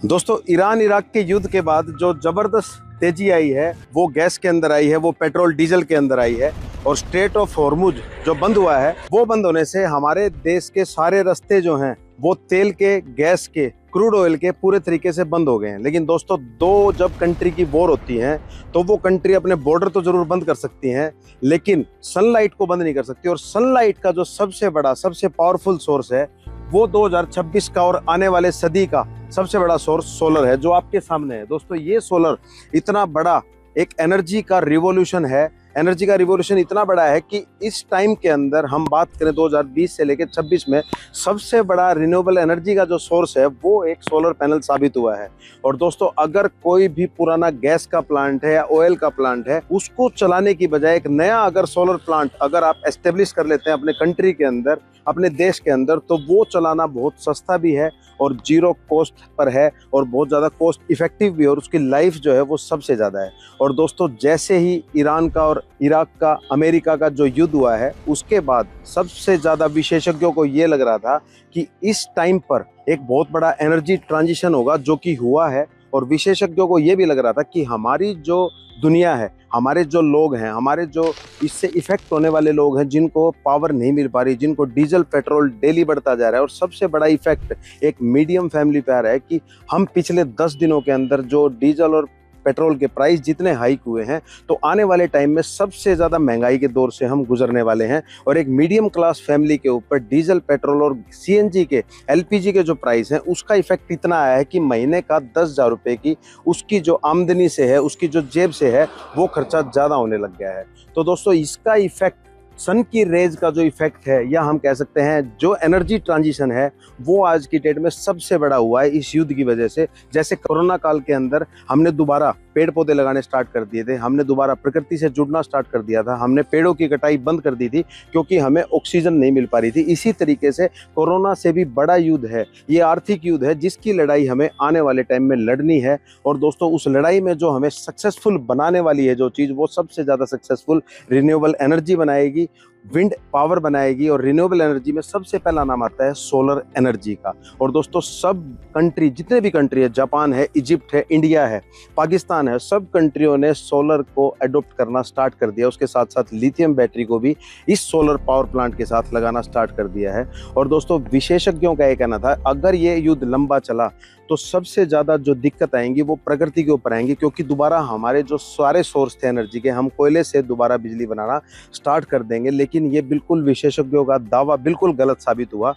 दोस्तों, Iran Iraq के युद्ध के बाद जो जबरदस्त तेजी आई है वो गैस के अंदर आई है, वो पेट्रोल डीजल के अंदर आई है। और स्ट्रेट ऑफ हॉर्मुज जो बंद हुआ है, वो बंद होने से हमारे देश के सारे रास्ते जो हैं वो तेल के, गैस के, क्रूड ऑयल के पूरे तरीके से बंद हो गए हैं। लेकिन दोस्तों, दो जब कंट्री की वॉर होती है तो वो कंट्री अपने बॉर्डर तो जरूर बंद कर सकती हैं, लेकिन सनलाइट को बंद नहीं कर सकती। और सनलाइट का जो सबसे बड़ा, सबसे पावरफुल सोर्स है वो 2026 का और आने वाले सदी का सबसे बड़ा सोर्स सोलर है, जो आपके सामने है। दोस्तों, ये सोलर इतना बड़ा एक एनर्जी का रिवॉल्यूशन है। एनर्जी का रिवॉल्यूशन इतना बड़ा है कि इस टाइम के अंदर हम बात करें 2020 से लेकर 26 में सबसे बड़ा रिन्यूएबल एनर्जी का जो सोर्स है वो एक सोलर पैनल साबित हुआ है। और दोस्तों, अगर कोई भी पुराना गैस का प्लांट है या ऑयल का प्लांट है, उसको चलाने की बजाय एक नया अगर सोलर प्लांट अगर आप एस्टेब्लिश कर लेते हैं अपने कंट्री के अंदर, अपने देश के अंदर, तो वो चलाना बहुत सस्ता भी है और जीरो कॉस्ट पर है और बहुत ज़्यादा कॉस्ट इफेक्टिव भी है, और उसकी लाइफ जो है वो सबसे ज़्यादा है। और दोस्तों, जैसे ही ईरान का और इराक का, अमेरिका का जो युद्ध हुआ है, उसके बाद सबसे ज़्यादा विशेषज्ञों को ये लग रहा था कि इस टाइम पर एक बहुत बड़ा एनर्जी ट्रांजिशन होगा, जो कि हुआ है। और विशेषज्ञों को ये भी लग रहा था कि हमारी जो दुनिया है, हमारे जो लोग हैं, हमारे जो इससे इफेक्ट होने वाले लोग हैं, जिनको पावर नहीं मिल पा रही, जिनको डीजल पेट्रोल डेली बढ़ता जा रहा है, और सबसे बड़ा इफेक्ट एक मीडियम फैमिली पे आ रहा है कि हम पिछले 10 दिनों के अंदर जो डीजल और पेट्रोल के प्राइस जितने हाइक हुए हैं, तो आने वाले टाइम में सबसे ज़्यादा महंगाई के दौर से हम गुजरने वाले हैं। और एक मीडियम क्लास फैमिली के ऊपर डीजल, पेट्रोल और सीएनजी के, एलपीजी के जो प्राइस हैं, उसका इफेक्ट इतना आया है कि महीने का 10,000 रुपये की उसकी जो आमदनी से है, उसकी जो जेब से है, वो खर्चा ज़्यादा होने लग गया है। तो दोस्तों, इसका इफेक्ट, सन की रेज का जो इफेक्ट है, या हम कह सकते हैं जो एनर्जी ट्रांजिशन है, वो आज की डेट में सबसे बड़ा हुआ है इस युद्ध की वजह से। जैसे कोरोना काल के अंदर हमने दोबारा पेड़ पौधे लगाने स्टार्ट कर दिए थे, हमने दोबारा प्रकृति से जुड़ना स्टार्ट कर दिया था, हमने पेड़ों की कटाई बंद कर दी थी क्योंकि हमें ऑक्सीजन नहीं मिल पा रही थी। इसी तरीके से कोरोना से भी बड़ा युद्ध है ये, आर्थिक युद्ध है, जिसकी लड़ाई हमें आने वाले टाइम में लड़नी है। और दोस्तों, उस लड़ाई में जो हमें सक्सेसफुल बनाने वाली है जो चीज़, वो सबसे ज़्यादा सक्सेसफुल रिन्यूएबल एनर्जी बनाएगी, विंड पावर बनाएगी। और रिन्यूएबल एनर्जी में सबसे पहला नाम आता है सोलर एनर्जी का। और दोस्तों, सब कंट्री, जितने भी कंट्री है, जापान है, इजिप्ट है, इंडिया है, पाकिस्तान है, सब कंट्रियों ने सोलर को अडॉप्ट करना स्टार्ट कर दिया। उसके साथ साथ लिथियम बैटरी को भी इस सोलर पावर प्लांट के साथ लगाना स्टार्ट कर दिया है। और दोस्तों, विशेषज्ञों का ये कहना था, अगर ये युद्ध लंबा चला तो सबसे ज़्यादा जो दिक्कत आएंगी वो प्रकृति के ऊपर आएंगी, क्योंकि दोबारा हमारे जो सारे सोर्स थे एनर्जी के, हम कोयले से दोबारा बिजली बनाना स्टार्ट कर देंगे। लेकिन ये बिल्कुल विशेषज्ञों का दावा बिल्कुल गलत साबित हुआ।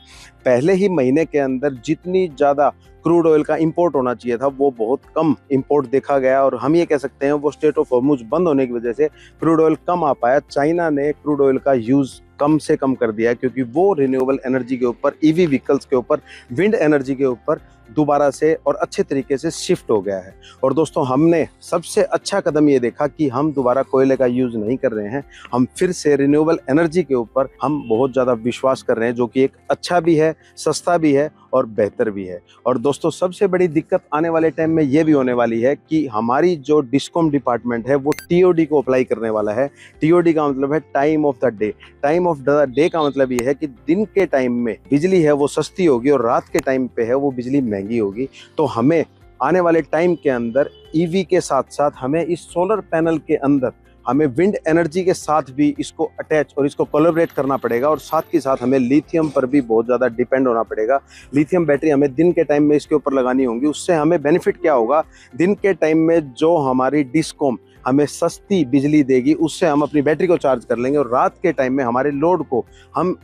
पहले ही महीने के अंदर जितनी ज़्यादा क्रूड ऑयल का इंपोर्ट होना चाहिए था, वो बहुत कम इंपोर्ट देखा गया। और हम ये कह सकते हैं वो स्ट्रेट ऑफ हॉर्मुज बंद होने की वजह से क्रूड ऑयल कम आ पाया। चाइना ने क्रूड ऑयल का यूज़ कम से कम कर दिया है, क्योंकि वो रिन्यूएबल एनर्जी के ऊपर, ईवी व्हीकल्स के ऊपर, विंड एनर्जी के ऊपर दोबारा से और अच्छे तरीके से शिफ्ट हो गया है। और दोस्तों, हमने सबसे अच्छा कदम ये देखा कि हम दोबारा कोयले का यूज़ नहीं कर रहे हैं, हम फिर से रिन्यूएबल एनर्जी के ऊपर हम बहुत ज़्यादा विश्वास कर रहे हैं, जो कि एक अच्छा भी है, सस्ता भी है और बेहतर भी है। और दोस्तों, सबसे बड़ी दिक्कत आने वाले टाइम में ये भी होने वाली है कि हमारी जो डिस्कॉम डिपार्टमेंट है वो टीओडी को अप्लाई करने वाला है। टीओडी का मतलब है time of the day. Time of the day का मतलब ये है कि दिन के टाइम में बिजली है वो सस्ती होगी और रात के टाइम पे है वो बिजली महंगी होगी। तो हमें आने वाले टाइम के अंदर ईवी के साथ साथ हमें इस सोलर पैनल के अंदर हमें विंड एनर्जी के साथ भी इसको अटैच और इसको कोलैबोरेट करना पड़ेगा। और साथ के साथ हमें लिथियम पर भी बहुत ज़्यादा डिपेंड होना पड़ेगा। लिथियम बैटरी हमें दिन के टाइम में इसके ऊपर लगानी होंगी। उससे हमें बेनिफिट क्या होगा, दिन के टाइम में जो हमारी डिस्कॉम हमें सस्ती बिजली देगी, उससे हम अपनी बैटरी को चार्ज कर लेंगे, और रात के टाइम में हमारे लोड को हम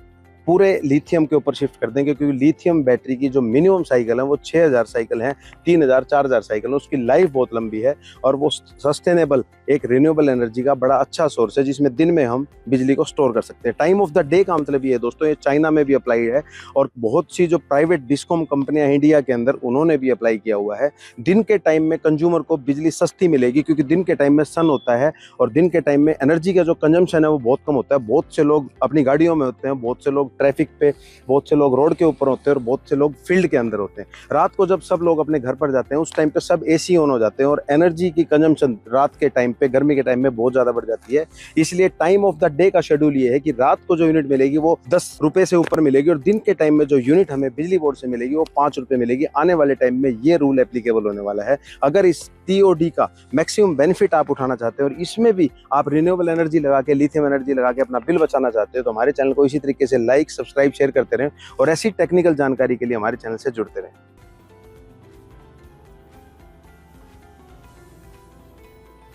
पूरे लिथियम के ऊपर शिफ्ट कर देंगे। क्योंकि लिथियम बैटरी की जो मिनिमम साइकिल है वो 6000 साइकिल है, 3000, 4000 साइकिल है, उसकी लाइफ बहुत लंबी है। और वो सस्टेनेबल एक रिन्यूएबल एनर्जी का बड़ा अच्छा सोर्स है, जिसमें दिन में हम बिजली को स्टोर कर सकते हैं। टाइम ऑफ द डे का मतलब ये है दोस्तों, ये चाइना में भी अप्लाई है, और बहुत सी जो प्राइवेट डिस्कॉम कंपनियां इंडिया के अंदर, उन्होंने भी अप्लाई किया हुआ है। दिन के टाइम में कंज्यूमर को बिजली सस्ती मिलेगी, क्योंकि दिन के टाइम में सन होता है और दिन के टाइम में एनर्जी का जो कंजम्पशन है वो बहुत कम होता है। बहुत से लोग अपनी गाड़ियों में होते हैं, बहुत से लोग ट्रैफिक पे, बहुत से लोग रोड के ऊपर होते हैं और बहुत से लोग फील्ड के अंदर होते हैं। रात को जब सब लोग अपने घर पर जाते हैं उस टाइम पे सब एसी ऑन हो जाते हैं और एनर्जी की कंजम्पशन रात के टाइम पे, गर्मी के टाइम में बहुत ज़्यादा बढ़ जाती है। इसलिए टाइम ऑफ द डे का शेड्यूल ये है कि रात को जो यूनिट मिलेगी वो 10 रुपए से ऊपर मिलेगी और दिन के टाइम में जो यूनिट हमें बिजली बोर्ड से मिलेगी वो 5 रुपए मिलेगी। आने वाले टाइम में ये रूल एप्लीकेबल होने वाला है। अगर इस टीओडी का मैक्सिमम बेनिफिट आप उठाना चाहते हैं और इसमें भी आप रिन्यूएबल एनर्जी लगा के, लिथियम एनर्जी लगा के अपना बिल बचाना चाहते हो तो हमारे चैनल को इसी तरीके से लाइक, सब्सक्राइब, शेयर करते रहें और ऐसी टेक्निकल जानकारी के लिए हमारे चैनल से जुड़ते रहें।